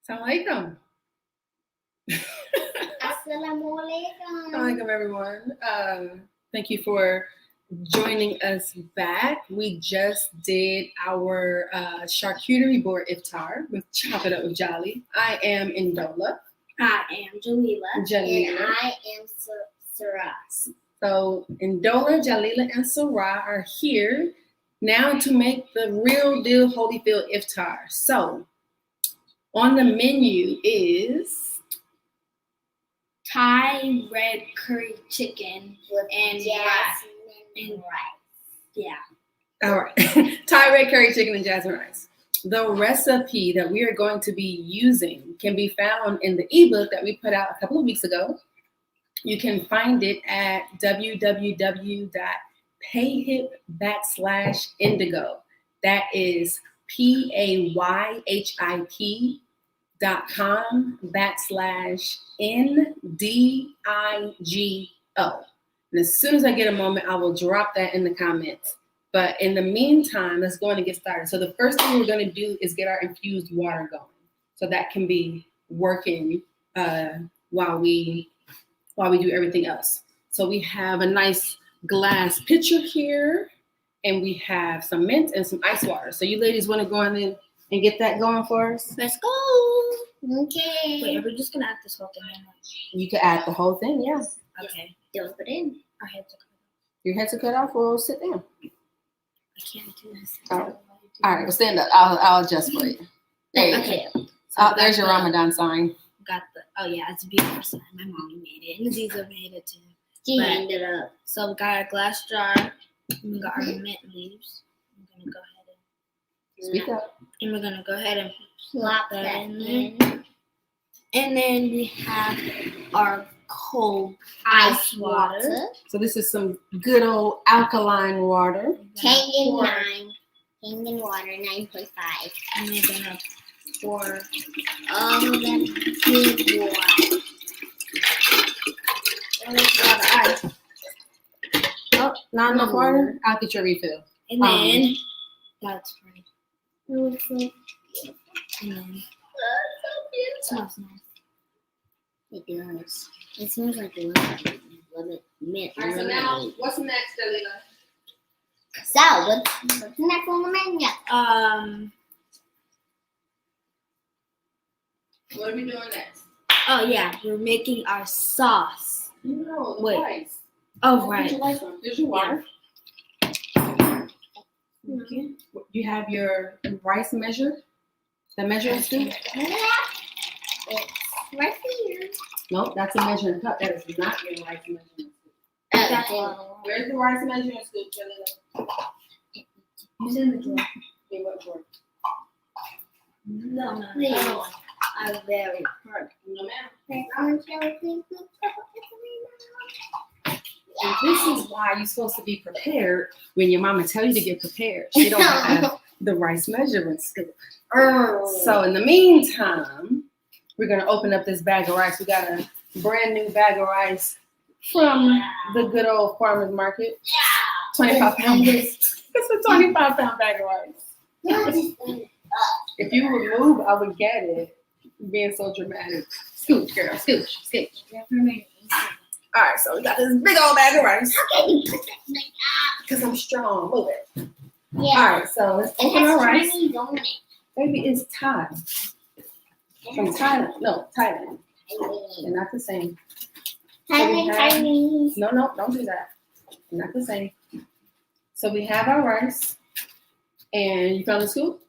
Assalamualaikum. Assalamualaikum. Assalamualaikum, everyone. Thank you for joining us back. We just did our charcuterie board iftar with Chop It Up with Jali. I am Indola. I am Jalila. Jalila. And I am Sarah. So Indola, Jalila, and Sarah are here now to make the real deal Holyfield iftar. So on the menu is Thai red curry chicken and Jasmine rice. Yeah. all right. Thai red curry chicken and jasmine rice. The recipe that we are going to be using can be found in the ebook that we put out a couple of weeks ago. You can find it at www.payhip/indigo. That is payhip.com/NDIGO. And as soon as I get a moment, I will drop that in the comments. But in the meantime, let's go on and get started. So the first thing we're going to do is get our infused water going. So that can be working while we do everything else. So we have a nice glass pitcher here, and we have some mint and some ice water. So you ladies want to go on in and get that going for us? Let's go. Okay. Wait, are we just gonna add this whole thing in? You can add the whole thing, yeah. Okay. Dump it in. Our heads are cut off. Your heads are cut off, or sit down. I can't do this. All right, well, stand up. I'll adjust for you. There you Okay. go. There's your Ramadan sign. Got the it's a beautiful sign. My mommy made it. And Aziza made it too. She But- ended up. So we got our glass jar. And we got our mint leaves. I'm gonna go ahead Speak up. and we're gonna go ahead and Plop that that in there. in. And then we have our cold Ice water. So this is some good old alkaline water. Kangen Pour- 9. Kangen water 9.5. And we're gonna pour All of that good water. a lot of ice. Oh, not enough water? I'll get your refill. And then that's pretty. Oh, it's so And then it smells nice. It does. It smells like lemon mint. All right, so now what's next, Jalila? So, what's next on the menu? What are we doing next? Oh yeah, we're making our sauce. No, the Wait. rice. Oh Where's right. your rice from? There's your water. Okay. You have your rice measure? The measuring scoop? It's right here. Nope, that's a measuring cup. That is not your rice measuring scoop. That's Where's the rice measuring scoop, Jalila? It's in the drawer. In what drawer? No. Please. Oh, I'm very hurt. No, ma'am. And this is why you're supposed to be prepared when your mama tell you to get prepared. She don't have the rice measuring scoop. So in the meantime, we're gonna open up this bag of rice. We got a brand new bag of rice from the good old farmer's market. 25 pounds. It's a 25-pound bag of rice. If you would move, I would get it. Being so dramatic. Scooch, girl, scooch, scooch. All right, so we got this big old bag of rice. How can you put that like Because I'm strong. Move it. Yeah. All right, so let's It open our has rice. Chinese on it. Baby, it's Thai. From Thailand. No, Thailand. Chinese. They're not the same. Chinese. No, don't do that. They're not the same. So we have our rice. And you found the scoop?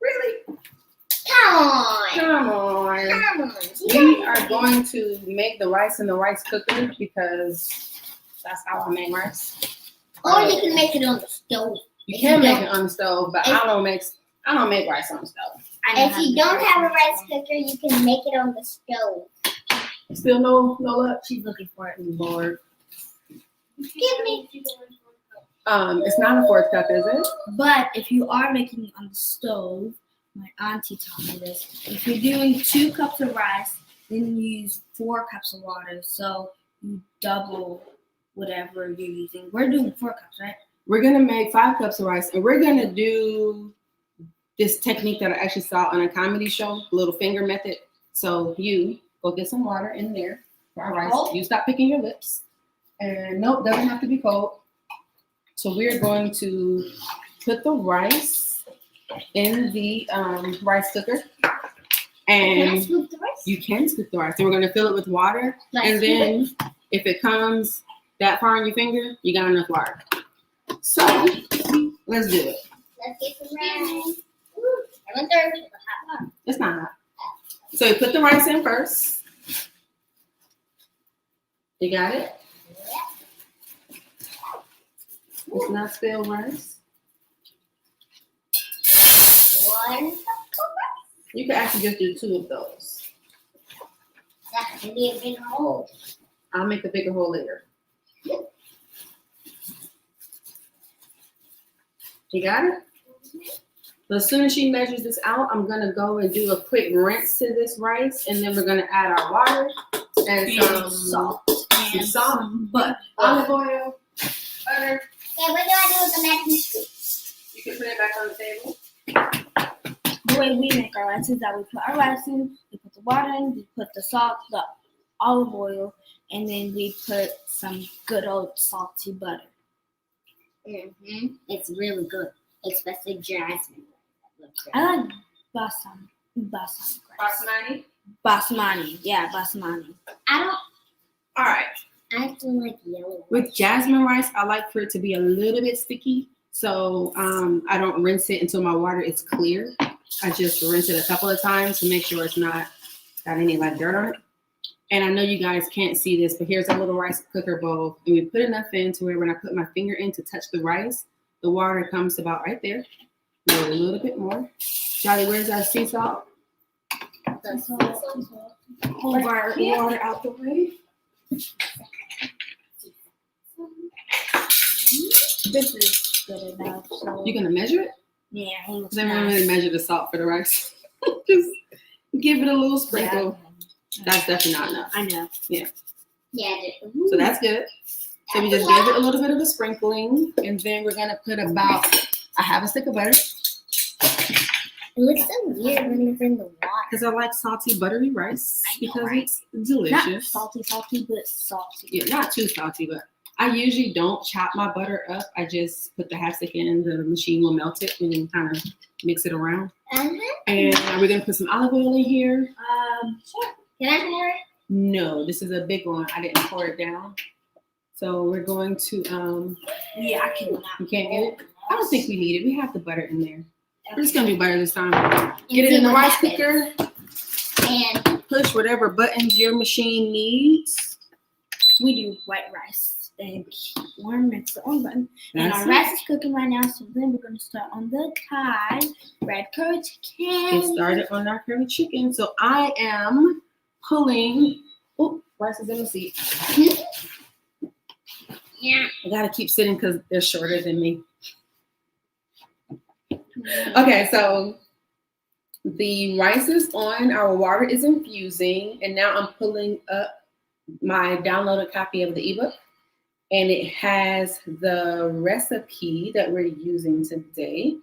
Really? Come on. Come on. Come on. We are going to make the rice in the rice cooker because that's how I make rice. Or you can make it on the stove. You can make it on the stove, but I don't make rice on the stove. If you don't have a rice cooker, you can make it on the stove. Still no luck. she's looking for it. Lord. Give me. It's not a fourth cup, is it? But if you are making it on the stove, my auntie taught me this. If you're doing 2 cups of rice, then you use 4 cups of water. So you double whatever you're using. We're doing 4 cups, right? We're gonna make 5 cups of rice, and we're gonna do this technique that I actually saw on a comedy show, little finger method. So you go get some water in there for our rice. Cold? You stop picking your lips. And nope, doesn't have to be cold. So we're going to put the rice in the rice cooker. Can I And scoop the rice? you can scoop the rice. So we're going to fill it with water. Like And scoop then if it comes that far on your finger, you got enough water. So let's do it. Let's get some rice. Ooh, I went there with the hot water. It's not hot. So you put the rice in first. You got it? It's not spilled rice. One cup of rice. You can actually just do 2 of those. That can be a big hole. I'll make a bigger hole later. You got it? So as soon as she measures this out, I'm gonna go and do a quick rinse to this rice, and then we're gonna add our water and some salt. some salt, Butter. olive oil, butter. Okay, what do I do with the mac and cheese? You can put it back on the table. The way we make our rice is that we put our rice in, we put the water in, we put the salt, the olive oil, and then we put some good old salty butter. Mm-hmm. It's really good, especially Jasmine. I like basmati rice. Basmati. Basmati, yeah, basmati. I don't. All right. I still like yellow. With jasmine rice, I like for it to be a little bit sticky. So I don't rinse it until my water is clear. I just rinse it a couple of times to make sure it's not got any like dirt on it. And I know you guys can't see this, but here's a little rice cooker bowl. And we put enough in to where when I put my finger in to touch the rice, the water comes about right there. Maybe a little bit more. Jali, where's our sea salt? Move our water out the way. This is good enough. So You gonna measure it? yeah, it looks Then we're nice. gonna measure the salt for the rice. Just give it a little sprinkle. That's definitely not enough. I know. Yeah. So that's good. So we just gave it a little bit of a sprinkling, and then we're gonna put about a half a stick of butter It looks so weird when it's in the water. because I like salty, buttery rice I know, because right? it's Not delicious. salty, but salty. Yeah, not too salty, but I usually don't chop my butter up. I just put the half stick in. The machine will melt it and then kind of mix it around. Uh-huh. And we're gonna put some olive oil in here. Sure. Can I pour it? No, this is a big one. I didn't pour it down. So we're going to Yeah, I can. you can't get it? I don't think we need it. We have the butter in there. We're just gonna do butter this time. And Get it see in the what rice happens. cooker. And Push whatever buttons your machine needs. We do white rice and warm. It's the on button. And That's our it. rice is cooking right now, so then we're gonna start on the Thai red curry chicken. Get started on our curry chicken. So I am pulling. Oh, rice is in the seat. yeah. I gotta keep sitting because they're shorter than me. Okay, so the rice is on, our water is infusing, and now I'm pulling up my downloaded copy of the ebook, and it has the recipe that we're using today.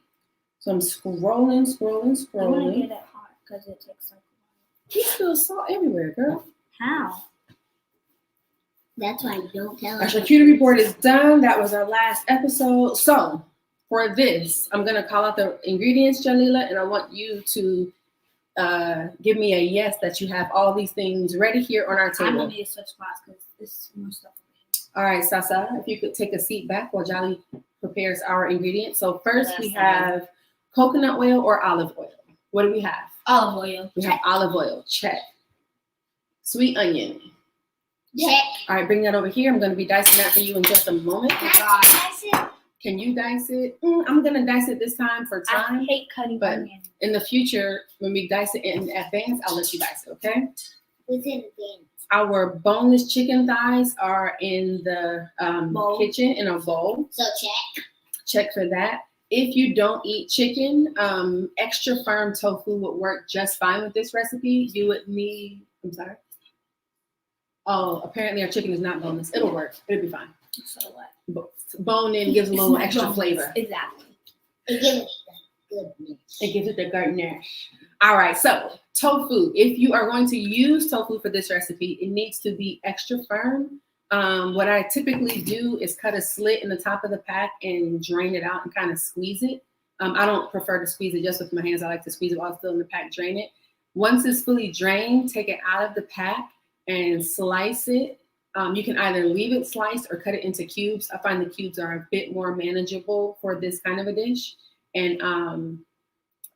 So I'm scrolling. I want to get it hot because it takes like a while. You spill salt everywhere, girl. How? That's why I don't tell Our us. charcuterie report is done. That was our last episode. So for this, I'm gonna call out the ingredients, Jalila, and I want you to give me a yes that you have all these things ready here on our I'm table. gonna need to switch spots because this more stuff. All right, Sasa, if you could take a seat back while Jali prepares our ingredients. So first we have coconut oil or olive oil. What do we have? Olive oil. We have olive oil. Check. Sweet onion. Check. All right, bring that over here. I'm gonna be dicing that for you in just a moment. Can I dice it? Can you dice it? I'm gonna dice it this time for I time. hate cutting but- onion. In the future, when we dice it in advance, I'll let you dice it, okay? Within the game. Our boneless chicken thighs are in the Bowl. kitchen in a bowl. So check. Check for that. If you don't eat chicken, extra firm tofu would work just fine with this recipe. You would need, I'm sorry. Oh, apparently our chicken is not boneless. It'll work. It'll be fine. So what? Bone in gives a little It's extra not flavor. boneless. Exactly. And give it. goodness. It gives it the goodness. All right, so tofu. If you are going to use tofu for this recipe, it needs to be extra firm. What I typically do is cut a slit in the top of the pack and drain it out and kind of squeeze it. I don't prefer to squeeze it just with my hands. I like to squeeze it while it's still in the pack, drain it. Once it's fully drained, take it out of the pack and slice it. You can either leave it sliced or cut it into cubes. I find the cubes are a bit more manageable for this kind of a dish. And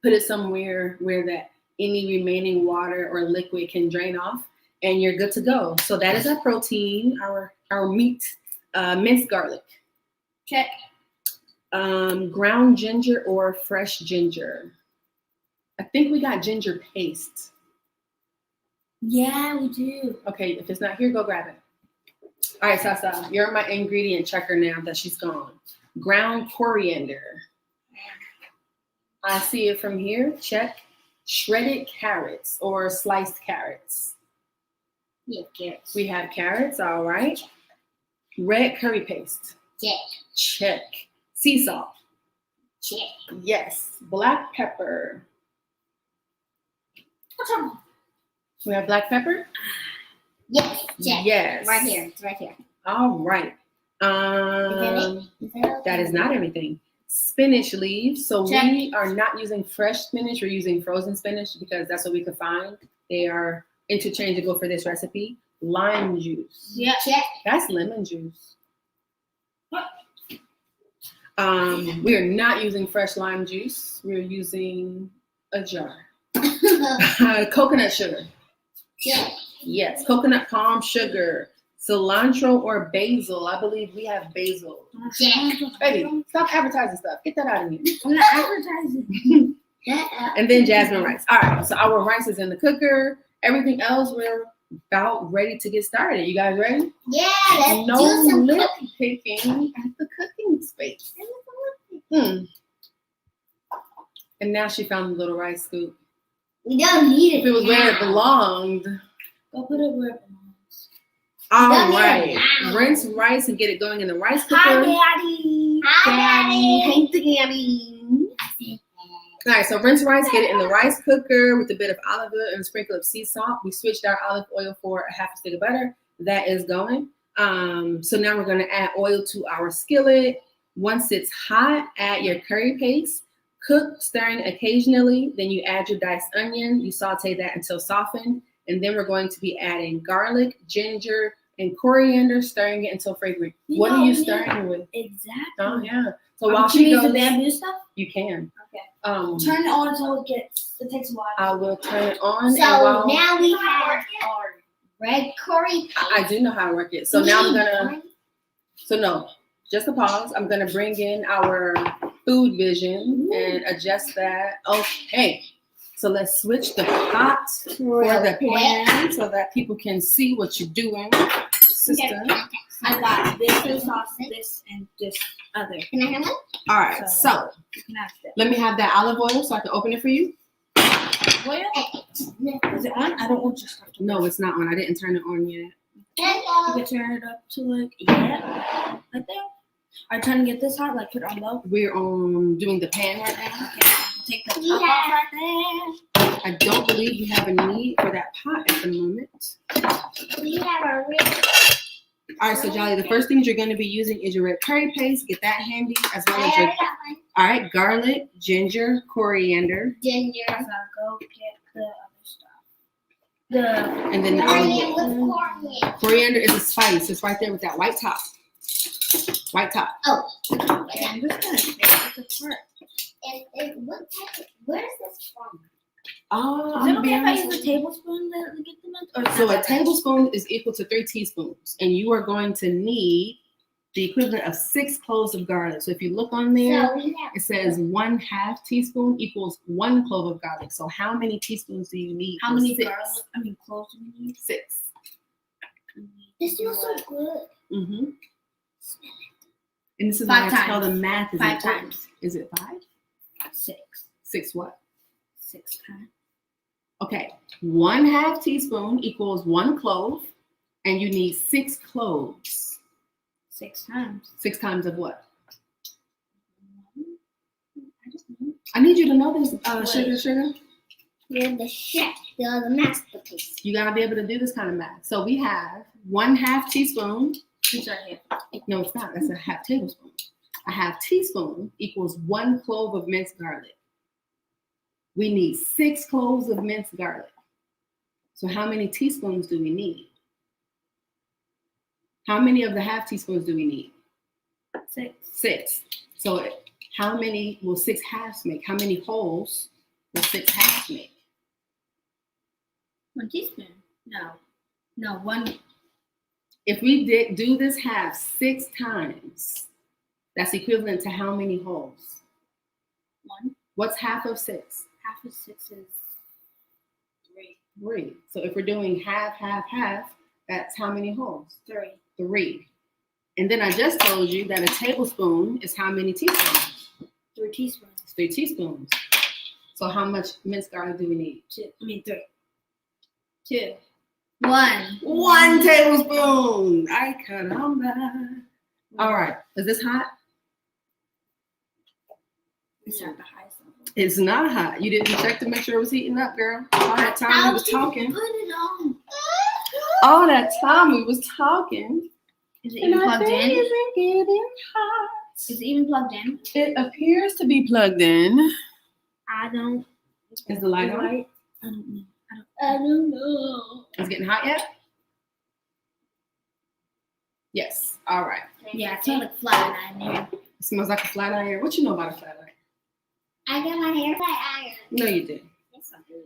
put it somewhere where that any remaining water or liquid can drain off, and you're good to go. So that is our protein, our meat, minced garlic. Check. Ground ginger or fresh ginger. I think we got ginger paste. Yeah, we do. Okay, if it's not here, go grab it. All right, Sasa, you're my ingredient checker now that she's gone. Ground coriander. I see it from here. Check. Shredded carrots or sliced carrots. Yeah, carrots. We have carrots, all right. Red curry paste. Check. Check. Sea salt. Check. Yes. Black pepper. What's wrong? We have black pepper? Yes. Check. Yes. Right here. It's right here. All right. That is not everything. Spinach leaves. So Check. we are not using fresh spinach. We're using frozen spinach because that's what we could find. They are interchangeable for this recipe. Lime juice. Yeah. Check. That's lemon juice. What? We are not using fresh lime juice. We're using a jar. Coconut sugar. Check. Yes, coconut palm sugar. Cilantro or basil. I believe we have basil. Check. Baby, stop advertising stuff. Get that out of here. I'm not advertising. And then jasmine rice. All right, so our rice is in the cooker. Everything else, we're about ready to get started. You guys ready? Yeah, let's No do some lip cooking. picking at the cooking space. And now she found the little rice scoop. We don't need it. If it was where it now. belonged. Go put it where it belongs. All Don't need right. it now. Rinse rice and get it going in the rice cooker. Hi, Daddy. Hi, Hey, Daddy. All right, so rinse rice, get it in the rice cooker with a bit of olive oil and a sprinkle of sea salt. We switched our olive oil for a half a stick of butter. That is going. So now we're going to add oil to our skillet. Once it's hot, add your curry paste. Cook, stirring occasionally. Then you add your diced onion. You saute that until softened. And then we're going to be adding garlic, ginger, and coriander, stirring it until fragrant. What are you stirring with? Exactly. Oh, yeah. So while Can she we use the goes, bamboo stuff? you can. Okay. Turn Turn it on until it takes a while. I will turn it on. So and while, now we have our red curry paste. I do know how to work it. So now I'm gonna. So no, just a pause. I'm gonna bring in our food vision and adjust that. Okay. So let's switch the pot for the pan so that people can see what you're doing, sister. I got this and sauce, this and this other. Can I have one? All right. So You can have that. let me have that olive oil so I can open it for you. Oil? Is it on? I don't want your stuff to No, it's not on. I didn't turn it on yet. You Hello. can turn it up to like, yeah, right there. Are you trying to get this hot? Like put it on low? We're doing the pan right now. Okay. Take the top Yeah. off right there. I don't believe we have a need for that pot at the moment. We have a red. All right, so Jolly, the first things you're going to be using is your red curry paste. Get that handy, as well I as your, already got one. all right, garlic, ginger, coriander, Ginger. So I'll go get the other stuff. The and then the Coriander olive oil. with coriander. Coriander is a spice. It's right there with that white top. White top. Oh. I'm just gonna take it to first. What type of, where is this from? Oh, Is it okay if I use a tablespoon to get them in? Or So a tablespoon is equal to 3 teaspoons, and you are going to need the equivalent of 6 cloves of garlic. So if you look on there, So we have. it says 1/2 teaspoon equals 1 clove of garlic. So how many teaspoons do you need? How for many 6? cloves do we need? 6. This smells so good. Mm-hmm. And this is 5 why it's called a times. math. Is 5 important. times. Is it 5? 6. 6 what? 6 times. Okay. 1/2 teaspoon equals 1 clove, and you need 6 cloves. 6 times. 6 times of what? I just know. I need you to know this, sugar. You're the chef. You're the masterpiece. You gotta be able to do this kind of math. So we have 1/2 teaspoon. It's right here. No, it's not. That's a 1/2 tablespoon. A 1/2 teaspoon equals 1 clove of minced garlic. We need 6 cloves of minced garlic. So how many teaspoons do we need? How many of the 1/2 teaspoons do we need? 6. 6. So how many will 6 halves make? How many wholes will 6 halves make? 1 teaspoon. No, 1. If we do this half 6 times, that's equivalent to how many wholes? 1. What's half of 6? Half of 6 is 3. 3. So if we're doing half, that's how many wholes? 3. 3. And then I just told you that a tablespoon is how many teaspoons? 3 teaspoons. It's 3 teaspoons. So how much minced garlic do we need? 3. 2. 1. 1 tablespoon. Ay, caramba. All right. Is this hot? It's not the highest level. It's not hot. You didn't check to make sure it was heating up, girl. All that time we was talking. Put it on. All that time we was talking. Is it even plugged in? Isn't getting hot. Is it even plugged in? It appears to be plugged in. I don't. Is the light on? I don't know. I don't know. Is it getting hot yet? Yes. All right. Yeah, it smells like flat iron here. It smells like a flat iron. What you know about a flat iron? I got my hair flat iron. No, you didn't. Yes, I do.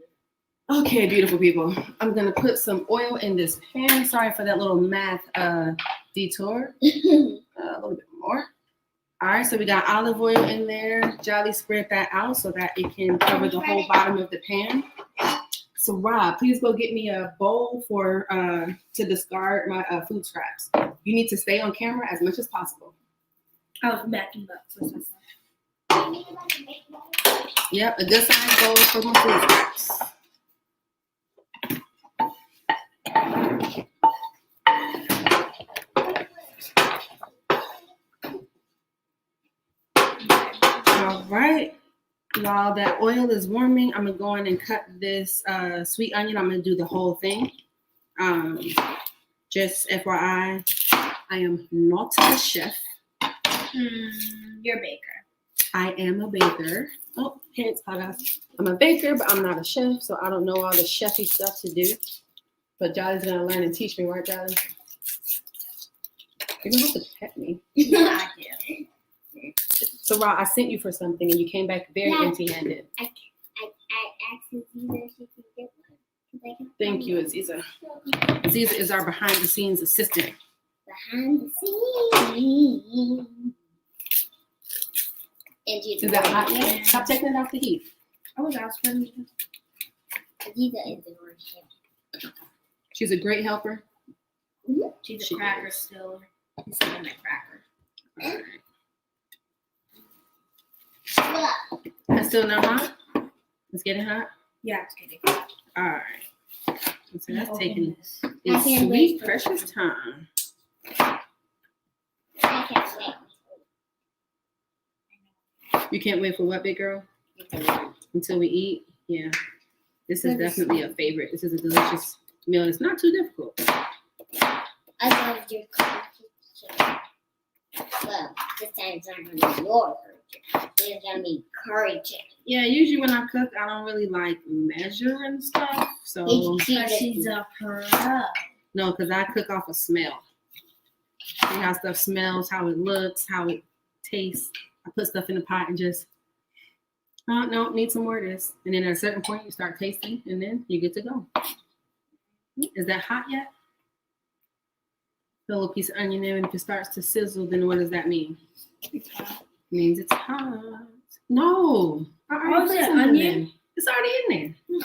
Okay, beautiful people. I'm gonna put some oil in this pan. Sorry for that little math detour. A little bit more. All right, so we got olive oil in there. Jolly spread that out so that it can cover the whole bottom of the pan. So Rob, please go get me a bowl for to discard my food scraps. You need to stay on camera as much as possible. I was backing up for some stuff. Yep, a good size bowl for my food scraps. All right. While that oil is warming, I'm gonna go in and cut this sweet onion. I'm gonna do the whole thing. Just FYI, I am not a chef. You're a baker. I am a baker. Oh, hey, it's hot. I'm a baker, but I'm not a chef, so I don't know all the chefy stuff to do. But Jolly's gonna learn and teach me, right, Jolly? You're gonna have to pet me. I do. So, Rob, I sent you for something, and you came back very empty-handed. I asked Aziza if she could get one. Thank you, Aziza. Aziza is our behind-the-scenes assistant. Behind the scenes. And Is that hot yet? Stop taking it off the heat. I was asking. Aziza is the word chef. She's a great helper. She's She a cracker is. still. She's still a cracker. All right. Look. It's still not hot? It's getting hot? Yeah, it's getting. All right. So that's taking this. I its can't sweet, wait for precious time. I can't wait. You can't wait for what, big girl? Until we eat? Yeah. This is definitely a favorite. This is a delicious meal. It's not too difficult. I love your curry chicken. Well, this time it's not going to be your curry chicken. It's going to be curry chicken. Yeah, usually when I cook, I don't really like measure and stuff. So, She's a pro. no, because I cook off of smell. See how stuff smells, how it looks, how it tastes. I put stuff in the pot and just, oh, no, need some more of this. And then at a certain point, you start tasting, and then you get to go. Is that hot yet? Put a little piece of onion in. If it starts to sizzle, then what does that mean? It's hot. It means it's hot. No. I already Oh, put is it something onion? in. It's already in there.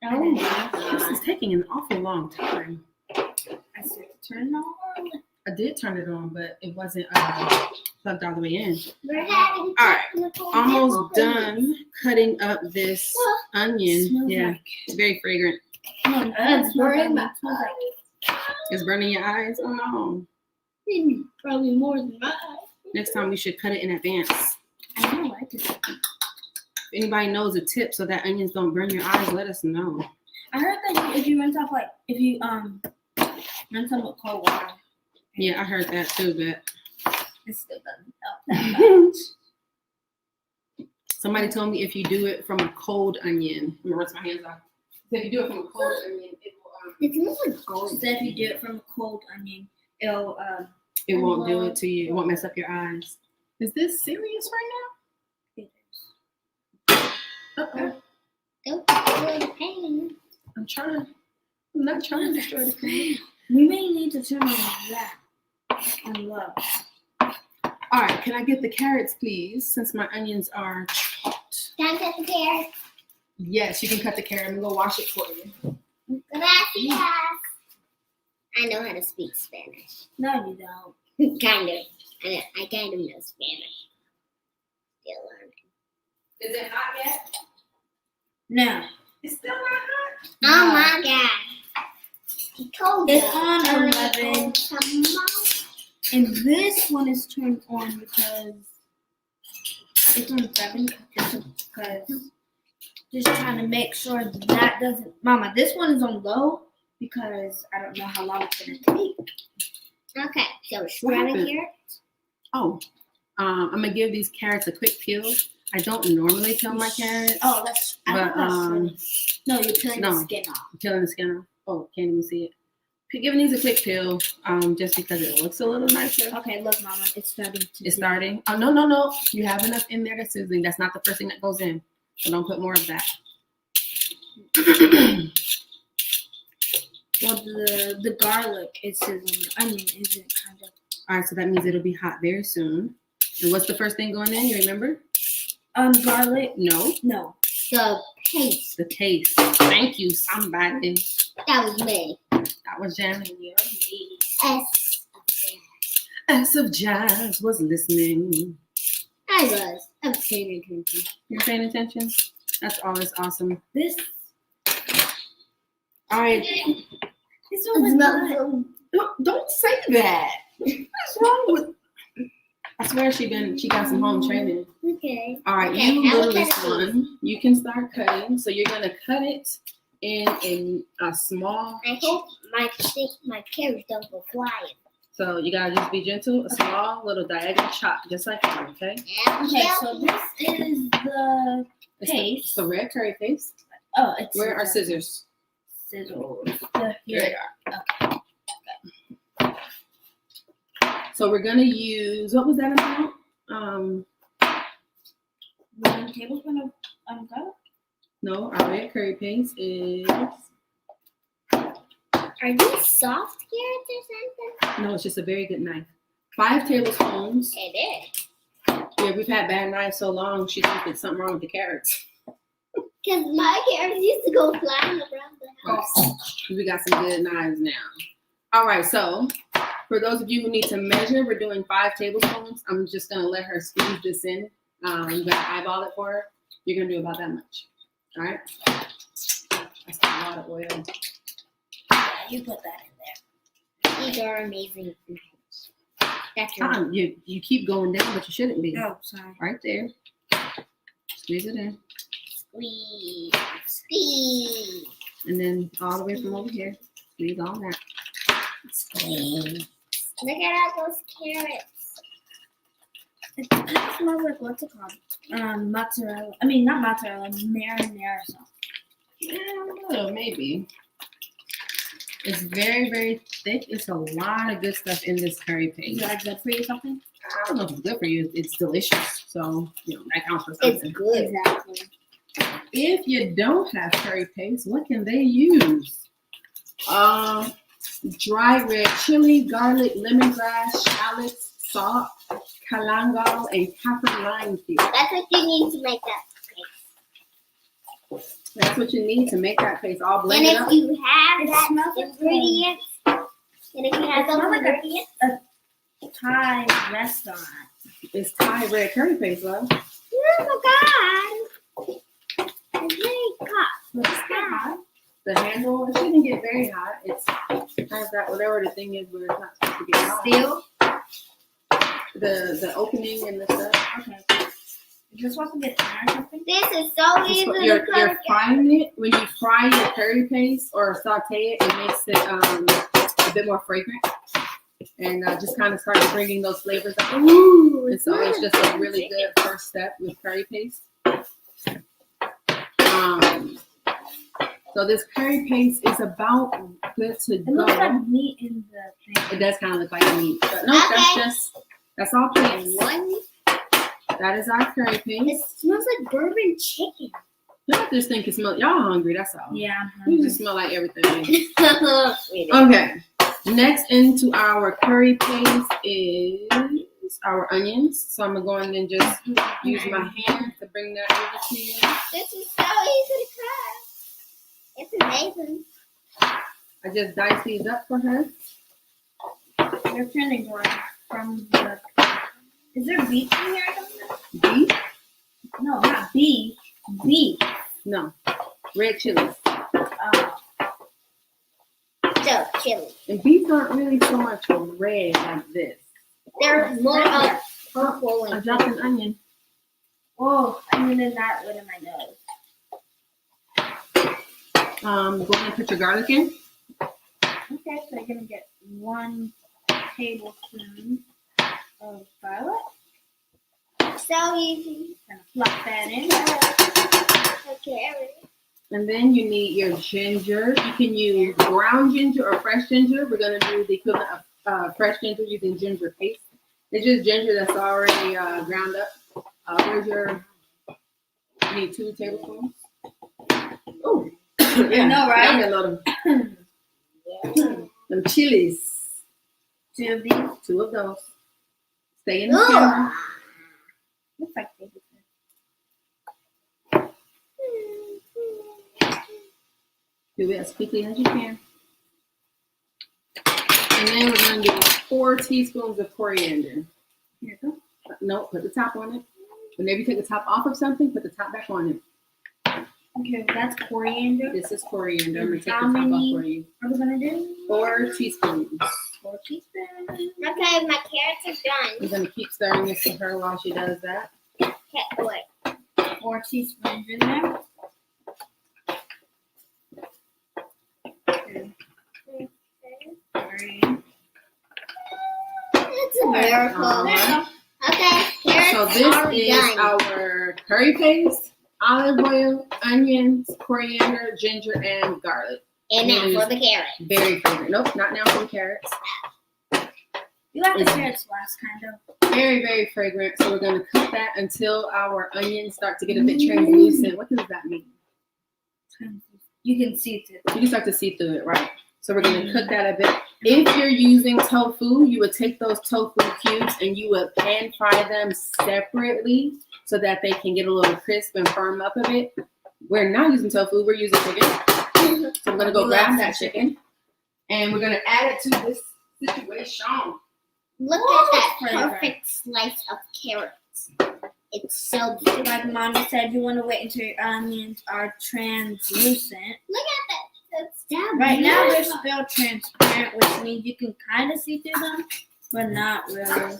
Oh my God. This is taking an awful long time. I said turn it on. I did turn it on, but it wasn't plugged all the way in. We're having All right. technical Almost difficulties. done cutting up this onion. Smells Yeah, like- it's very fragrant. It's burning my It's burning your eyes. Oh no. Probably more than mine. Next time we should cut it in advance. I don't like it. If anybody knows a tip so that onions don't burn your eyes, let us know. I heard that if you rinse off rinse them with cold water. Yeah, I heard that too, but It still doesn't help that much. somebody told me if you do it from a cold onion, I'm gonna rinse my hands off. If you do it from a cold onion, it will. It's not gold. So if you do it from a cold onion, it'll It won't do it to you. It won't mess up your eyes. Is this serious right it is. now? Uh-oh. Don't feel the pain. I'm not trying to destroy the pain. We may need to turn on that on low. All right, can I get the carrots, please? Since my onions are chopped. Can I cut the carrot? Yes, you can cut the carrot. I'm gonna go wash it for you. Gracias. I know how to speak Spanish. No, you don't. Kind of. I kind of know Spanish. Still learning. Is it hot yet? No. It's still not hot. Oh my god. He told It's you. on 11. Come on. And this one is turned on because it's on 7. Because just trying to make sure that doesn't. Mama, this one is on low because I don't know how long it's gonna take. Okay, so What scrubbing happened? here. Oh, I'm gonna give these carrots a quick peel. I don't normally peel my carrots. Oh, that's. I But, thought that's really- no, you're peeling no. the skin off. I'm peeling the skin off. Oh, can't even see it. Giving these a quick peel, just because it looks a little nicer. Okay, look, Mama, it's starting to. It's starting. Oh no! You have enough in there that's sizzling. That's not the first thing that goes in. So don't put more of that. Well, the garlic is sizzling. The onion isn't kind of. All right, so that means it'll be hot very soon. And what's the first thing going in? You remember? Garlic. No, No. The paste. the taste. Thank you, somebody. That was me. That was Jasmine. S. S of Jazz was listening. I was. I was paying attention. You're paying attention? That's always awesome. This. All right. It's It's not so. Don't say that. What's wrong with? I swear she got some home training. Okay. All right, Okay, you now we littlest gotta one, you can start cutting. So you're gonna cut it in a small. I hope my carrots don't go flying. So you gotta just be gentle. A small little diagonal chop, just like that. Okay. Yeah. Okay, so this is the It's paste. the red curry paste. Oh, it's. Where are scissors? Scissors. Here Here. they are. So we're gonna use, what was that amount? 1 tablespoon of garlic. No, our red curry paste is, Are these soft carrots or something? no, it's just a very good knife. 5 tablespoons. It is. Yeah, we've had bad knives so long, she thinks there's something wrong with the carrots. Because my carrots used to go flying around the house. We got some good knives now. All right, so for those of you who need to measure, we're doing 5 tablespoons. I'm just gonna let her squeeze this in. You're gonna eyeball it for her. You're gonna do about that much. All right. That's a lot of oil. Yeah, you put that in there. These are amazing knives. That's right. You keep going down, but you shouldn't be. Oh, sorry. Right there. Squeeze it in, Squeeze. Squeeze. and then all the way from over here. Squeeze all that. Squeeze. Look at all those carrots. It kind of smells like, what's it called? Mozzarella. I mean, not mozzarella, marinara sauce. Yeah, a little, maybe. It's very, very thick. It's a lot of good stuff in this curry Is paste. that good for you, something? I don't know if it's good for you. It's delicious. So, that counts for It's something. good. Exactly. If you don't have curry paste, what can they use? Dry red chili, garlic, lemongrass, shallots, salt, kalangal, and kaffir lime peel. That's what you need to make that paste. That's what you need to make that paste all And blended up. if you have It that smells like ingredients, and if you have It those smells like ingredients, a Thai restaurant. It's Thai red curry paste, love. oh my god, it's very hot. Looks hot. The handle, it shouldn't get very hot. It has that, whatever the thing is where it's not supposed to get hot. Steel. The opening and the stuff. Okay. You're supposed to get iron or something? This is so easy to You're cook. frying it. When you fry your curry paste or saute it, it makes it a bit more fragrant. And just kind of start bringing those flavors out. Ooh, And so it's just a really good first step with curry paste. So this curry paste is about good to It looks go. like meat in the thing. It does kind of look like meat, but no, that's all paste. One. That is our curry It paste. smells like bourbon chicken. Y'all just think it smells. Y'all hungry? That's all. Yeah, I'm You hungry. just smell like everything. Wait a Okay. Next into our curry paste is our onions. So I'm going to just use my hand to bring that over to you. This is so easy to cook. It's amazing. I just dice these up for her. You're turning right from the. Is there beef in here or something? Beef? No, not beef. Beef. No. Red chilies. So chili. And beef aren't really so much red like this. They're more of purple I and dropped an onion. Oh, I'm gonna not rid of my nose. Go ahead and put your garlic in. Okay, so you're gonna get 1 tablespoon of garlic. so easy. Gonna fluff that in. Okay. And then you need your ginger. You can use ground ginger or fresh ginger. We're going to do the equivalent of fresh ginger using ginger paste. It's just ginger that's already ground up. Where's your, you need 2 tablespoons. Oh, yeah. know, right? I got a lot of them chilies. 2 of these. 2 of those. Stay in the camera. Looks like they did. Do it as quickly as you can. And then we're going to do 4 teaspoons of coriander. Here you go. No, put the top on it. Whenever you take the top off of something, put the top back on it. Okay, that's coriander. This is coriander. I'm going to take How the top off many? for you. What are we gonna do? 4 teaspoons. 4 teaspoons. Okay, my carrots are I'm done. going to keep stirring this with her while she does that. Okay, wait. 4 teaspoons in there. 2, 3. It's a miracle. Alright. Okay, carrots So this are is done. our curry paste, olive oil, onions, coriander, ginger, and garlic. And now for the carrots. Very fragrant. Nope, not now for the carrots. You like the carrots last, kind of. Very, very fragrant. So we're going to cook that until our onions start to get a bit translucent. What does that mean? You can see it. You can start to see through it, right? So we're going to cook that a bit. If you're using tofu, you would take those tofu cubes and you would pan fry them separately so that they can get a little crisp and firm up a bit. We're not using tofu, we're using chicken. So I'm going to go grab that chicken and we're going to add it to this situation. Look Whoa, at that fragrant. perfect slice of carrots. It's so beautiful. Like Mommy said, you want to wait until your onions are translucent. Look at that. That's that Right now they're beautiful. still transparent, which means you can kind of see through them, but not really.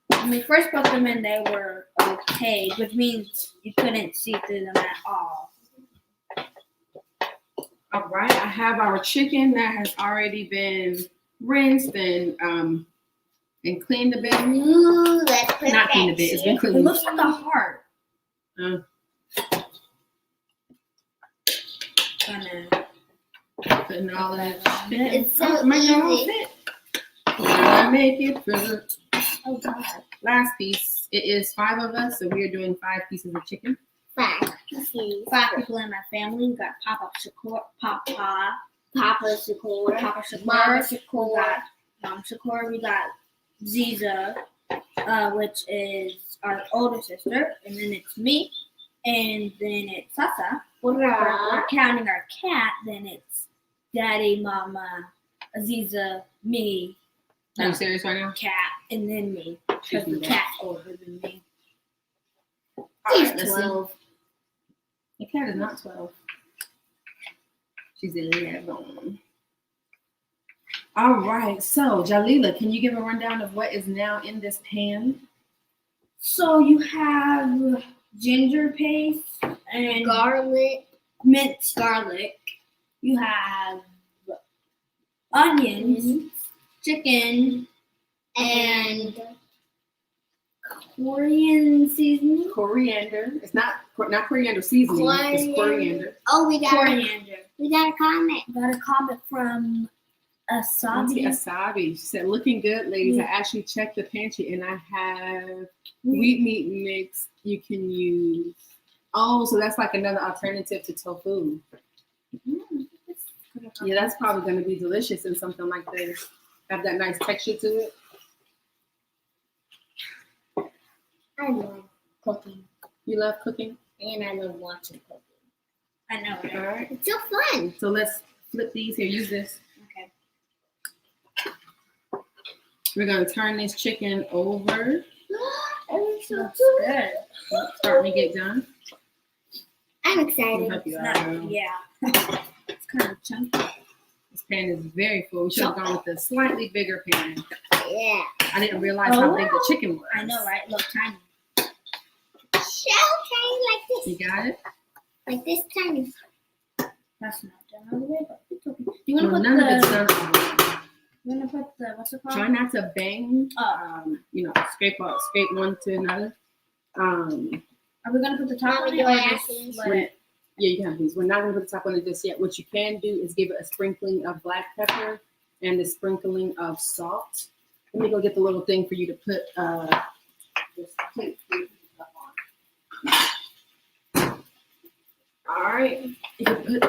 When we first put them in, they were okay, which means you couldn't see through them at all. All right, I have our chicken that has already been rinsed and cleaned a bit. Ooh, let's put Not that cleaned a bit, it's been It cleaned. looks like a heart. Gonna Putting all that It's so chicken. Make it all easy. fit. I make it fit. Oh God. Last piece. It is 5 of us, so we are doing 5 pieces of chicken. 5 pieces. 5 people in my family. We got Papa Shakur, Papa Shakur. Papa Shakur, Mama we Shakur. got Mom Shakur, we got Ziza, which is our older sister, and then it's me, and then it's Sasa. If we're counting our cat, then it's Daddy, Mama, Aziza, me, Are you serious right now? cat, and then me, because the cat's older than me. All right, She's let's see. 12. The cat is not 12. She's 11. All right, so Jalila, can you give a rundown of what is now in this pan? So you have ginger paste and Garlic. minced garlic. You have onions, chicken, And Korean seasoning. Coriander. It's not coriander seasoning. It's coriander. oh, we got Coriander. a comment. Got a comment from Auntie Asabi. Asabi. She said, looking good, ladies. I actually checked the pantry and I have wheat meat mix you can use. Oh, so that's like another alternative to tofu. Yeah, that's probably going to be delicious in something like this. Have that nice texture to it. I love cooking. You love cooking? And I love watching cooking. I know, All right? right. It's so fun. So let's flip these here. Use this. Okay. We're going to turn this chicken over. It's so Looks good. good. Starting to get done. I'm I'll excited. help you It's out. not, yeah. It's kind of chunky. This pan is very full. We should have gone with a slightly bigger pan. Yeah. I didn't realize how big the chicken was. I know, right? Look, tiny. Shell tiny like this. You got it? Like this tiny. That's not done all the way, but it's okay. You wanna Well, put none of it's the? done. You wanna put the? What's it called? Try not to bang. Scrape one to another. Are we gonna put the top Mommy, on it do or I have just these? let it? Yeah, you can have these. We're not going to put the top on it just yet. What you can do is give it a sprinkling of black pepper and a sprinkling of salt. Let me go get the little thing for you to put this plate on. All right. You can put,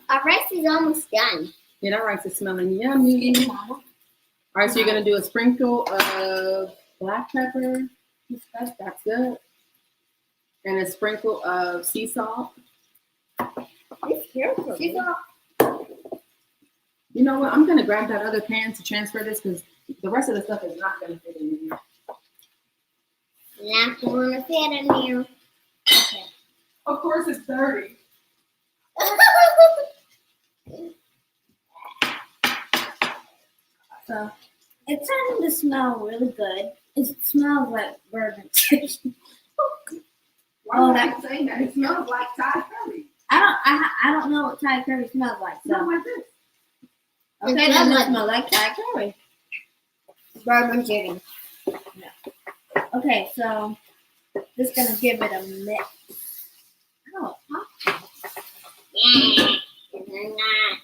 Our rice is almost done. yeah, that rice is smelling yummy. Mama. All right, so you're going to do a sprinkle of black pepper. That's good. And a sprinkle of sea salt. Be careful. See, look. You know what? I'm going to grab that other pan to transfer this because the rest of the stuff is not going to fit in here. Not going to fit in here. Okay. Of course, it's dirty. So it's starting to smell really good. It smells like bourbon chicken. Why Oh, would that- I saying that? It smells like Thai curry. I don't know what Thai curry smells like. Smell So like this. okay, It then smells it like- smells like Thai curry. Bourbon chicken. Okay, so just gonna give it a mix. Oh, huh? Yeah. They're not.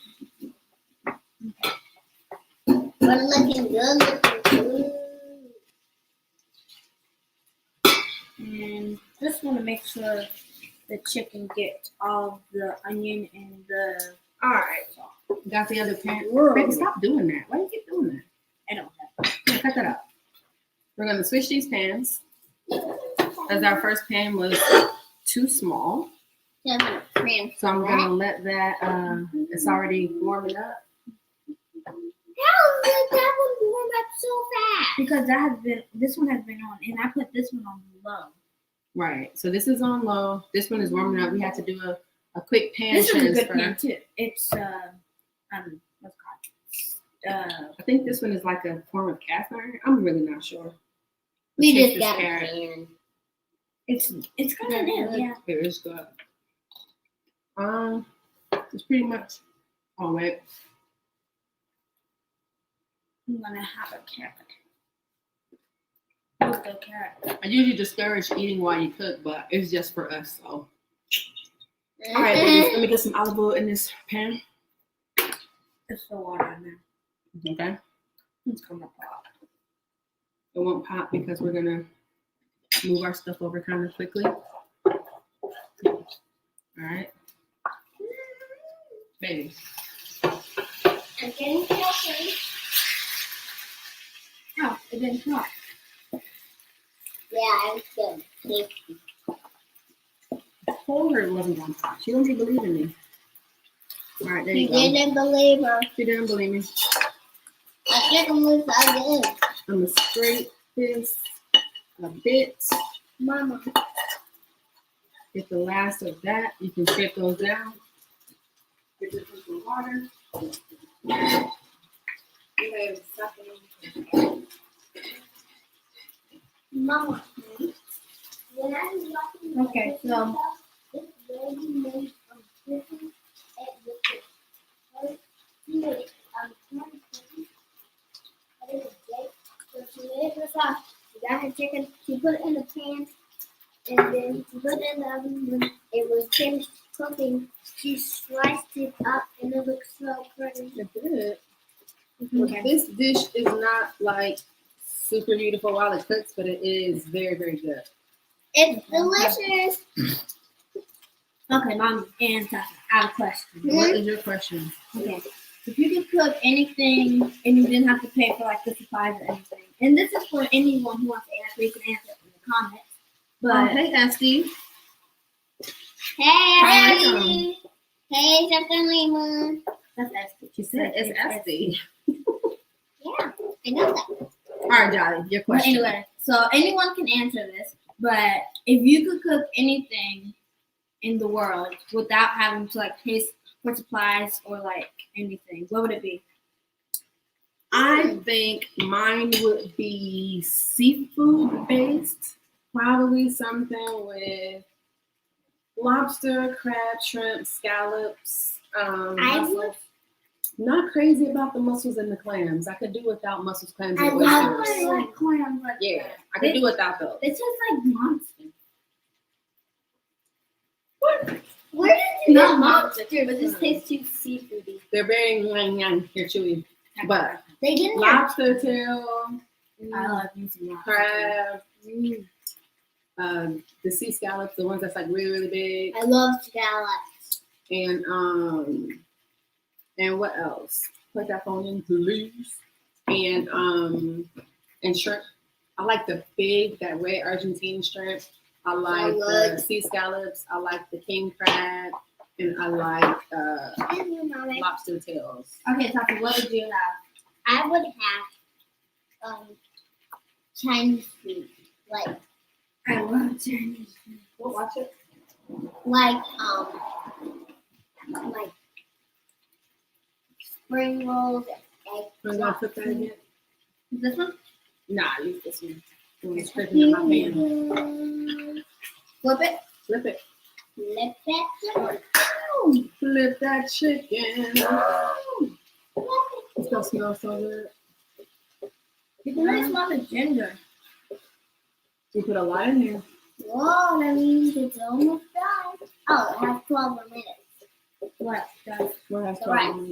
But looking good. And just want to make sure the chicken gets all the onion and the All right. Got the other pan. Whoa. Baby, stop doing that. Why do you keep doing that? I don't have. Yeah, cut that out. We're going to switch these pans. As our first pan was too small. So I'm going to let that, it's already warming up. How did that one warm up so fast? Because this one has been on, and I put this one on low. Right. So this is on low. This one is warming up. We had to do a quick pan This is a transfer. good pan too. It's what's it called? I think this one is like a form of cast iron. I'm really not sure. We Taste just this got a carrot. pan. It's kind of new, yeah. It is good. It's pretty much. Oh wait. I'm gonna have a carrot. What's the carrot? I usually discourage eating while you cook, but it's just for us. So, all right, ladies, let me get some olive oil in this pan. It's the water in there. Okay, It's gonna pop. it won't pop because we're gonna move our stuff over kind of quickly. All right, baby. I'm getting closer. Oh, it didn't pop. Yeah, I was good. Tasty. I told her it wasn't gonna pop. She don't even believe in me. All right, there You you go. didn't believe her. She didn't believe me. I chicken was good. I'm gonna scrape this a bit. Mama. Get the last of that. You can scrape those down. Get this with some water. Mama. Okay, so She got her chicken, she put it in the pan, and then she put it in the oven. When it was finished cooking, she sliced it up, and it looks so pretty. It's good. This dish is not like super beautiful while it cooks, but it is very, very good. It's delicious. okay, Mom and Tata, I have a question. What is your question? Okay, if you could cook anything and you didn't have to pay for like the supplies or anything, and this is for anyone who wants to answer, you can answer it in the comments. But Hey, Esty. Hey, Jali. Hey, Second Lima. that's Esty. She said it's Esty. Yeah, I know that. All right, Jolly, your But question. anyway, so anyone can answer this. But if you could cook anything in the world without having to like pay for supplies or like anything, what would it be? I think mine would be seafood based. Probably something with lobster, crab, shrimp, scallops. I mussels. would. Not crazy about the mussels and the clams. I could do without mussels, clams, I and love oysters. it. like clams. Like Yeah, I could do without those. It tastes like monster. Where did you Not get monster, monster? but this tastes too seafoody. They're very here chewy. But They didn't have. lobster tail, I love using that. crab, the sea scallops, the ones that's like really, really big, I love scallops. and what else? Put that phone in, please. And shrimp. I like the big, that red Argentine shrimp. I like the sea scallops. I like the king crab, and I like lobster tails. Okay, Tati, what would you have? I would have Chinese food, like I love Chinese food. We'll watch it. like spring rolls and egg. I'm gonna put that again. This one? Nah, use this one. It's scraping in my pan. Flip it. Flip it. Flip that. Flip that chicken. It's gonna smell so good. You can really smell the ginger. You put a lot in there. Whoa, that means it's almost done. Oh, it has 12 more minutes. What? The, We'll have The to- rice.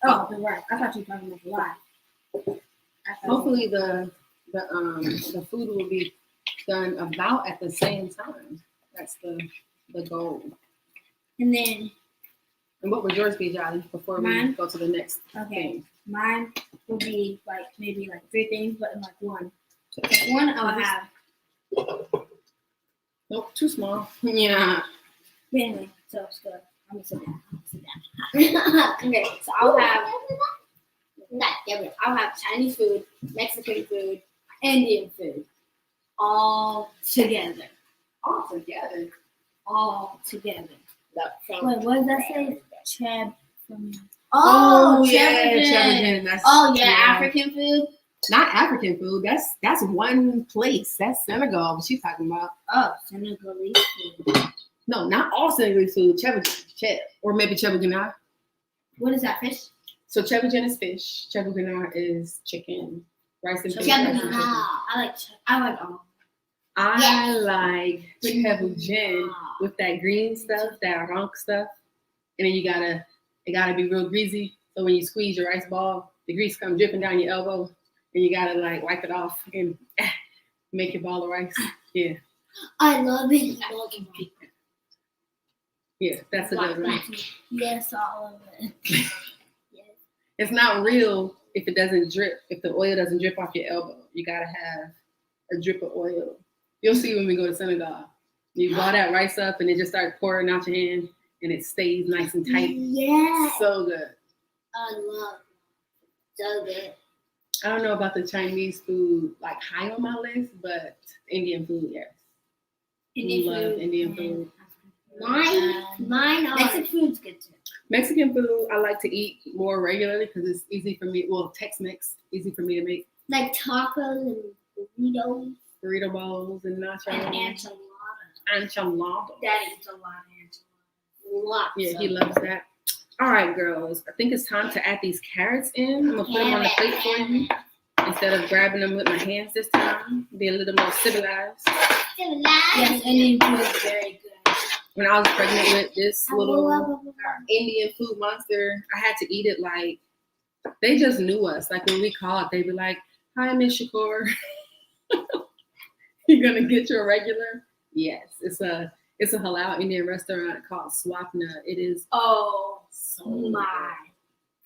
oh, the rice. I thought you were talking about the lye. Hopefully the food will be done about at the same time. That's the goal. And then, And what would yours be, Jolly, before we Mine? go to the next okay, thing? mine will be like maybe like 3 things, but in like one. So like one, I'll have. Nope, too small. Yeah. But anyway, so it's good. I'm gonna sit down. Okay, so I'll have. I'll have Chinese food, Mexican food, Indian food, all together. All together. All together. Wait, Wait, what does that say? Chab from. yeah, Chevagen. Chevagen. That's, Oh yeah, African food. Not African food. That's one place. That's Senegal. What she's talking about? Oh, Senegalese food. No, not all Senegalese food. Chevagen, or maybe Chevagen. What is that fish? So Chevagen is fish. Chevagen is chicken. Rice and beans. Chevagen. Chevagen. I like all. I like Chevagen with that green stuff, that rank stuff, and then it gotta be real greasy. So when you squeeze your rice ball, the grease comes dripping down your elbow, and you gotta like wipe it off and make your ball of rice. Yeah, I love it. yeah, that's a good one. Yes, all of it. It's not real if it doesn't drip. If the oil doesn't drip off your elbow, you gotta have a drip of oil. You'll see when we go to Senegal. You ball that rice up and it just starts pouring out your hand and it stays nice and tight. Yeah. So good. I love it. So good. I don't know about the Chinese food like high on my list, but Indian food, yes. Indian Love food. Indian and food. Mine are. Mexican food's good too. Mexican food I like to eat more regularly because it's easy for me. Well, Tex-Mex, easy for me to make. Like tacos and burritos. burrito bowls and nachos. And enchilada. Enchilada. Daddy eats a lot of enchilada. Lots. Yeah, he loves that. All right, girls. I think it's time to add these carrots in. I'm gonna put them on the plate for you instead of grabbing them with my hands this time. Be a little more civilized. Yes, Indian food is very good. When I was pregnant with this little Indian food monster, I had to eat it like they just knew us. Like when we called, they'd be like, "Hi, Miss Shakur, you gonna get your regular?" Yes, it's a halal Indian restaurant called Swapna. It is so My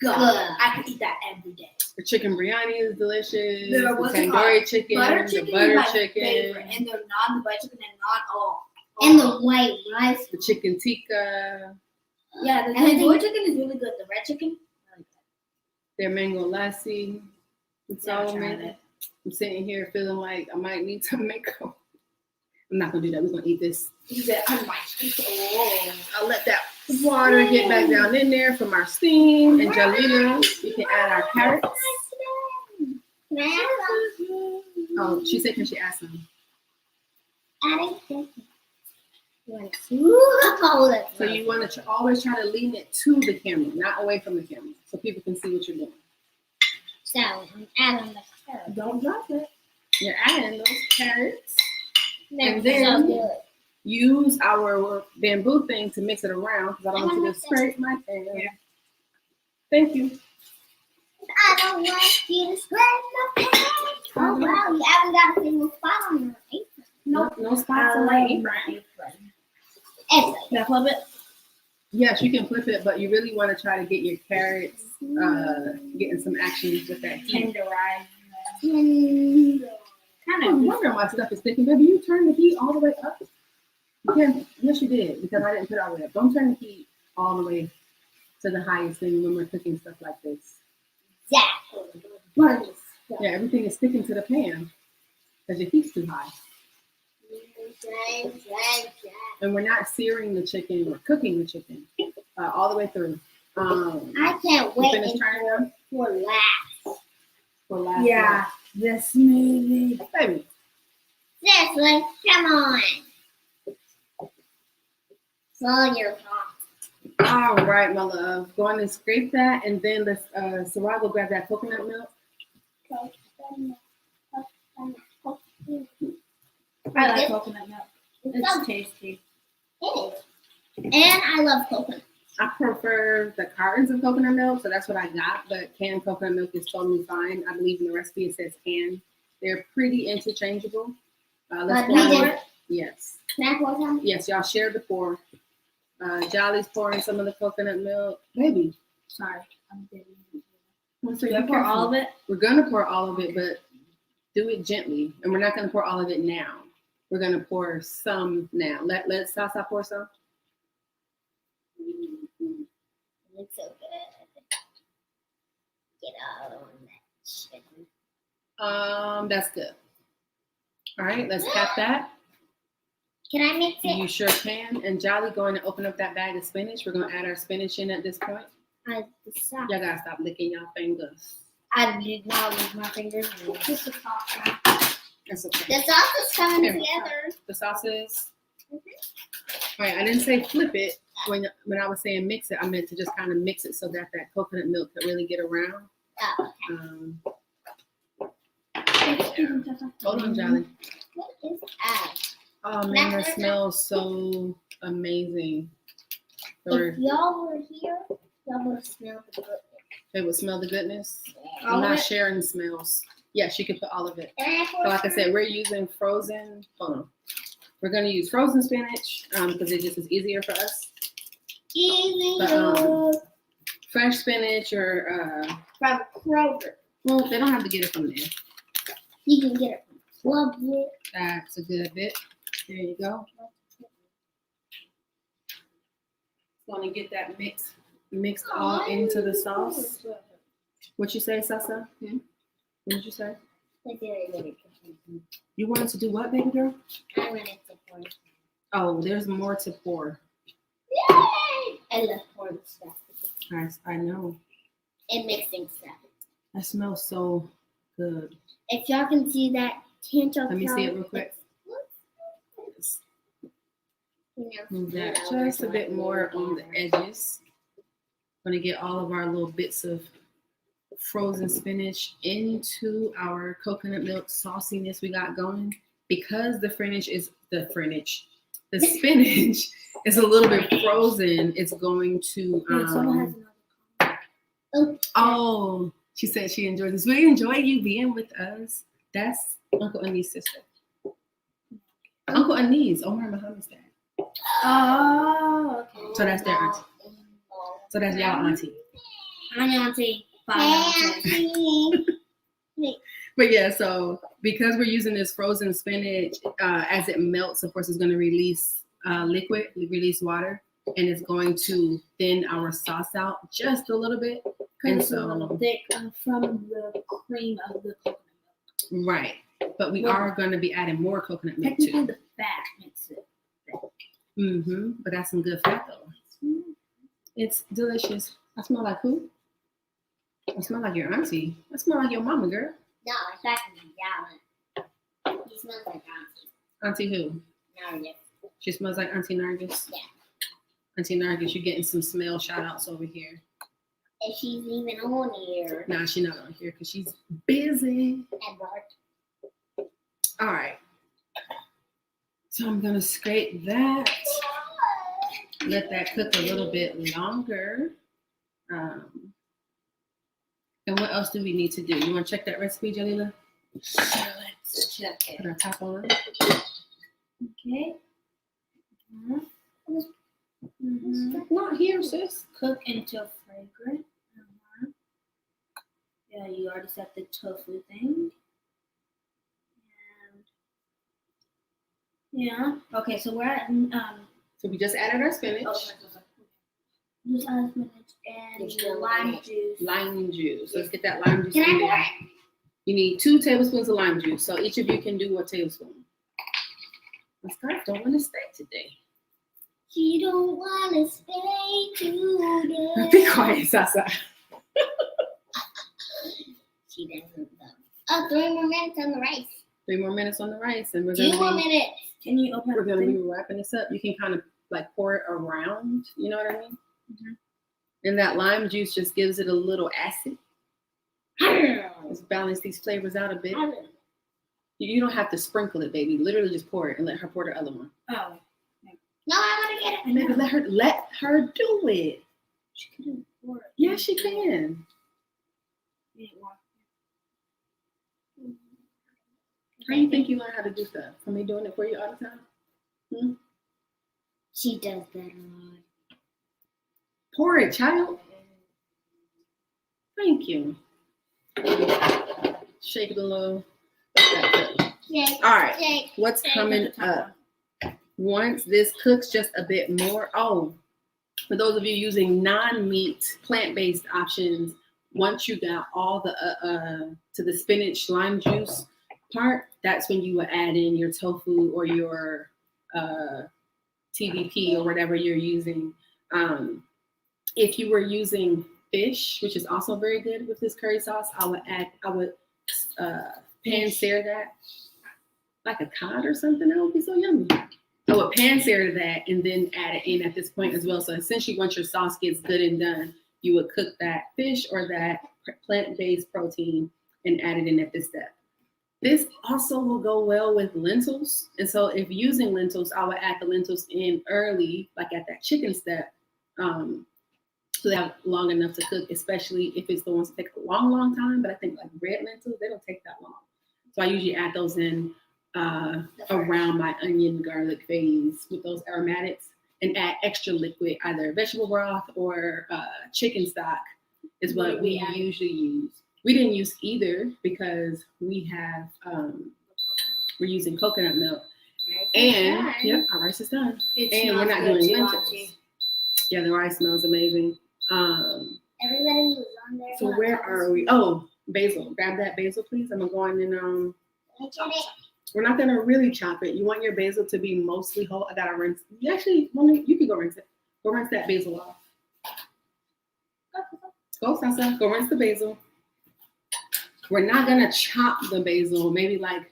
good. God, I could eat that every day. The chicken biryani is delicious. The The what's it tandoori called? chicken, Butter chicken the butter is my chicken, favorite, and the non butter chicken and not all. And the white rice. the chicken tikka, Yeah, the Everything- tandoori chicken is really good. The red chicken, I like that. their mango lassi. It's Yeah, all I tried amazing. it. I'm sitting here feeling like I might need some makeup. I'm not gonna do that. We're gonna eat this. He said, I might eat it. I'll let that water get back down in there from our steam. And Jalila, we can add our carrots. Can I have some? Oh, she said, can she add some? Adding chicken. Ooh, So you want to always try to lean it to the camera, not away from the camera, so people can see what you're doing. So I'm adding the carrot. Don't drop it. You're adding those carrots. That's then- so good. Use our bamboo thing to mix it around because I don't want you to scrape my pan. Yeah. Thank you. I don't want you to scrape my pan. Oh wow, you haven't got a single spot on your apron. No spots on my apron. Anyway, Can I flip it? Yes, you can flip it, but you really want to try to get your carrots getting some action with that heat. Tenderize. I'm wondering why stuff is sticking. Baby, you turned the heat all the way up. You can't. Yes, you did, because I didn't put it all the way up. Don't turn the heat all the way to the highest thing when we're cooking stuff like this. exactly. Yeah, everything is sticking to the pan because your heat's too high. And we're not searing the chicken, we're cooking the chicken all the way through. I can't You wait finished turning them for last. for last Yeah, this movie. night. Baby, Seriously, come on. Slow your thoughts. all right, my love. Go on and scrape that, and then let's Sarah will grab that coconut milk. I like coconut milk. It's so It's tasty. It is. And I love coconut. I prefer the cartons of coconut milk, so that's what I got. But canned coconut milk is totally fine. I believe in the recipe it says canned. They're pretty interchangeable. Let's But pour we more. did- Yes, Can I pour some? yes, y'all share the pour. Jolly's pouring some of the coconut milk. Baby, Sorry, I'm busy. so Do I pour all of it? We're gonna pour all of it, but do it gently, and we're not gonna pour all of it now. We're gonna pour some now. Let Sasa pour some. It's so good. Get out on that chicken. That's good. All right, let's cap that. Can I mix it? You sure can. And Jolly going to open up that bag of spinach. We're gonna add our spinach in at this point. I decide. Y'all gotta stop licking y'all fingers. I did not use my fingers. Just the top. That's okay. The sauce is coming Here. together. The sauces. All right, I didn't say flip it. When I was saying mix it, I meant to just kind of mix it so that coconut milk could really get around. Oh, Hold on, Jolly. what is that? Oh man, that smells so amazing. Or If y'all were here, y'all would smell the goodness. they would smell the goodness. All I'm of not it? sharing smells. Yes, you can put all of it. Can I pour So like I some? said, we're using frozen. Hold on. We're gonna use frozen spinach because it just is easier for us. Easy. But, fresh spinach or From Kroger. well, they don't have to get it from there. You can get it from Clubwood. That's a good bit. There you go. Gonna get that mixed all into the sauce. What you say, Sasa? What did you say? You wanted to do what, baby girl? I wanted to pour. Oh, there's more to pour. Yay! I love pouring stuff. I know. And mixing stuff. That smells so good. If y'all can see that Let me see it real quick. Move that just a bit more on the edges. Going to get all of our little bits of frozen spinach into our coconut milk sauciness we got going. Because the spinach is a little bit frozen, it's going to oh, she said she enjoyed this. We enjoy you being with us. That's Uncle Anis' sister. Uncle Anis, Omar Muhammad's dad. Oh, okay. So that's their auntie. So that's y'all auntie. Hi, auntie. Bye, auntie. But yeah, so because we're using this frozen spinach, as it melts, of course, it's going to release liquid, release water, and it's going to thin our sauce out just a little bit. And It's a little thick from the cream of the coconut milk. Right. But we are going to be adding more coconut milk Technically, too. the fat makes it thick. But that's some good fat though. It's delicious. I smell like who? I smell like your auntie. I smell like your mama, girl. No, it's actually Jali. He smells like auntie. Auntie who? Nargis. She smells like Auntie Nargis? Yeah. Auntie Nargis, you're getting some smell shout outs over here. If she's even on here. Nah, she's not on here because she's busy. Edward. All right. So I'm going to scrape that. Let that cook a little bit longer. And what else do we need to do? You want to check that recipe, Jalila? Sure, let's check it. Put our top on. Okay. Not here, sis. Cook until fragrant. Yeah, you already set the tofu thing. And yeah. Okay, so we're at So we just added our spinach. just add spinach and lime juice. Lime juice. Let's get that lime juice Can in I pour there. it? You need 2 tablespoons of lime juice. So each of you can do 1 tablespoon. My scarf don't want to stay today. She don't want to stay today. Be quiet, Sasa. She doesn't though. Oh, 3 more minutes on the rice. 3 more minutes on the rice, and we're 2 more gonna be, minutes. Can you open we're up gonna the be thing? wrapping this up. You can kind of like pour it around. You know what I mean? And that lime juice just gives it a little acid. Just balance these flavors out a bit. You don't have to sprinkle it, baby. Literally just pour it and let her pour the other one. Oh. No, I want to get it. And maybe let her do it. She couldn't pour it. Yeah, she can. You didn't want How you think you learn how to do stuff? From me doing it for you all the time? She does that a lot. Pour it, child. Thank you. Shake it a little. Shake, All right. shake. What's coming up? Once this cooks just a bit more. Oh, for those of you using non-meat, plant-based options, once you got all the to the spinach lime juice part, that's when you would add in your tofu or your TVP or whatever you're using. If you were using fish, which is also very good with this curry sauce, I would pan sear that like a cod or something. That would be so yummy. I would pan sear that and then add it in at this point as well. So essentially, once your sauce gets good and done, you would cook that fish or that plant-based protein and add it in at this step. This also will go well with lentils. And so if using lentils, I would add the lentils in early, like at that chicken step, so they have long enough to cook, especially if it's the ones that take a long, long time. But I think like red lentils, they don't take that long. So I usually add those in around my onion garlic phase with those aromatics and add extra liquid, either vegetable broth or chicken stock is what we usually use. We didn't use either because we have, we're using coconut milk. And, yep, our rice is done. And we're not doing lentils. Yeah, the rice smells amazing. Everybody who's on there. So where are we? Oh, basil. Grab that basil, please. I'm going in we're not gonna really chop it. You want your basil to be mostly whole. I gotta rinse. You actually, you can go rinse it. Go rinse that basil off. Go, Sasa. Go rinse the basil. We're not gonna chop the basil. Maybe like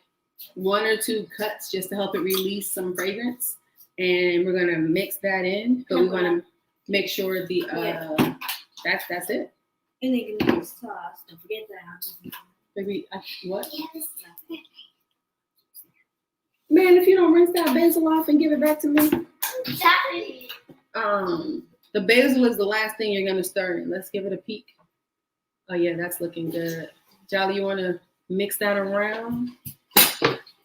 1 or 2 cuts just to help it release some fragrance. And we're gonna mix that in, but we want to make sure the that's it. And then you can use sauce. Don't forget that. Baby, what? Man, if you don't rinse that basil off and give it back to me. The basil is the last thing you're gonna stir in. Let's give it a peek. Oh yeah, that's looking good. Jali, you want to mix that around?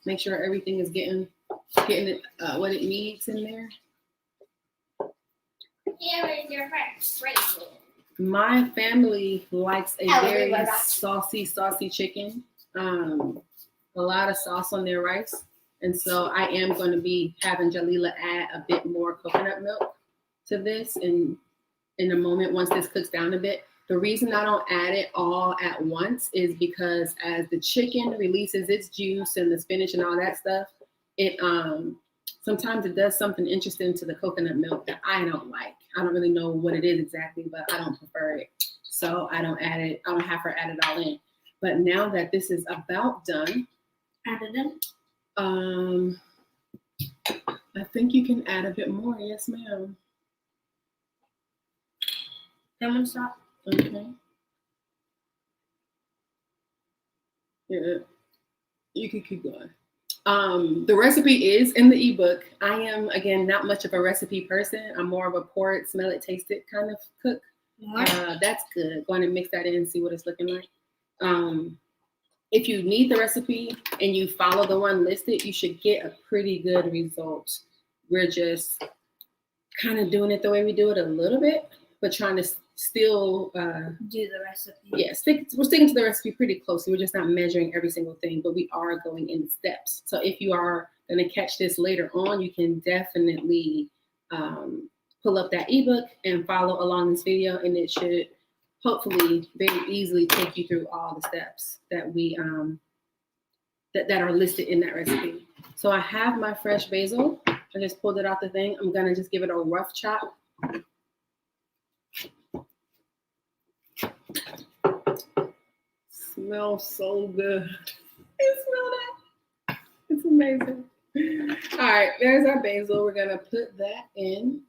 Make sure everything is getting it what it needs in there. Here is your first basil. My family likes a very saucy chicken. A lot of sauce on their rice. And so I am going to be having Jalila add a bit more coconut milk to this in a moment once this cooks down a bit. The reason I don't add it all at once is because as the chicken releases its juice and the spinach and all that stuff, it sometimes it does something interesting to the coconut milk that I don't like. I don't really know what it is exactly, but I don't prefer it. So I don't add it. I don't have her add it all in. But now that this is about done, Add it in. I think you can add a bit more. Yes, ma'am. Then we'll stop. Okay. Yeah, you can keep going. The recipe is in the ebook. I am, again, not much of a recipe person. I'm more of a pour it, smell it, taste it kind of cook. That's good. Go ahead and mix that in and see what it's looking like. If you need the recipe and you follow the one listed, you should get a pretty good result. We're just kind of doing it the way we do it a little bit, but trying to still do the recipe. Yeah, we're sticking to the recipe pretty closely. We're just not measuring every single thing, but we are going in steps. So if you are going to catch this later on, you can definitely pull up that ebook and follow along this video, and it should hopefully very easily take you through all the steps that we that are listed in that recipe. So I have my fresh basil. I just pulled it out the thing. I'm gonna just give it a rough chop. Smells so good. You smell that? It's amazing. All right, there's our basil. We're gonna put that in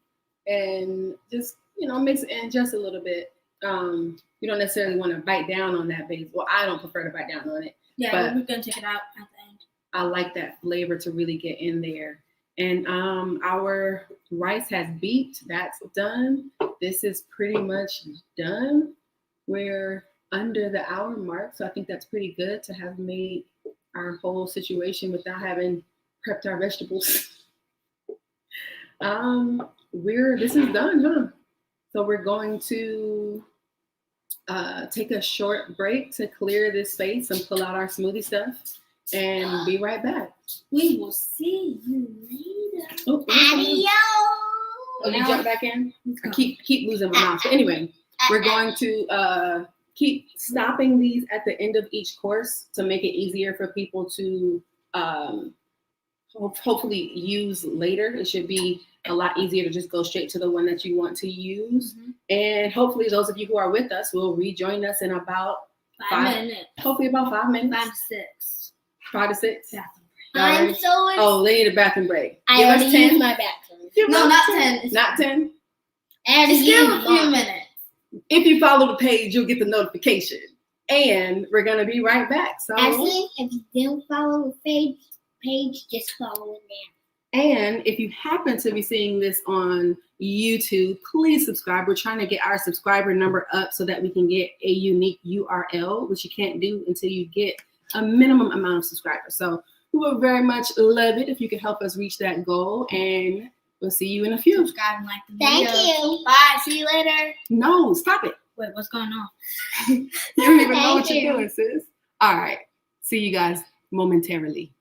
and just mix it in just a little bit. You don't necessarily want to bite down on that basil. Well, I don't prefer to bite down on it. Yeah, but we're gonna take it out at the end. I like that flavor to really get in there. And our rice has beeped. That's done. This is pretty much done. We're under the hour mark, so I think that's pretty good to have made our whole situation without having prepped our vegetables. This is done, huh? So we're going to take a short break to clear this space and pull out our smoothie stuff and be right back. We will see you later. Oh, Adios. Oh, you jump back in? I keep losing my mouth. But anyway, we're going to keep stopping these at the end of each course to make it easier for people to hopefully use later. It should be a lot easier to just go straight to the one that you want to use. Mm-hmm. And hopefully those of you who are with us will rejoin us in about 5 minutes. Hopefully about 5 minutes. 5 to 6. 5 to 6? Yeah. I'm so excited. Oh, they need a bathroom break. I already used my bathroom. No, not 10. Not 10? And it's still a few minutes. If you follow the page, you'll get the notification. And we're going to be right back. So, actually, if you don't follow the page, just follow it now. And if you happen to be seeing this on YouTube, please subscribe. We're trying to get our subscriber number up so that we can get a unique URL, which you can't do until you get a minimum amount of subscribers. So we would very much love it if you could help us reach that goal. And we'll see you in a few. Subscribe and like the video. Thank you. Bye. See you later. No, stop it. Wait, what's going on? You don't even know what you're doing, sis. All right. See you guys momentarily.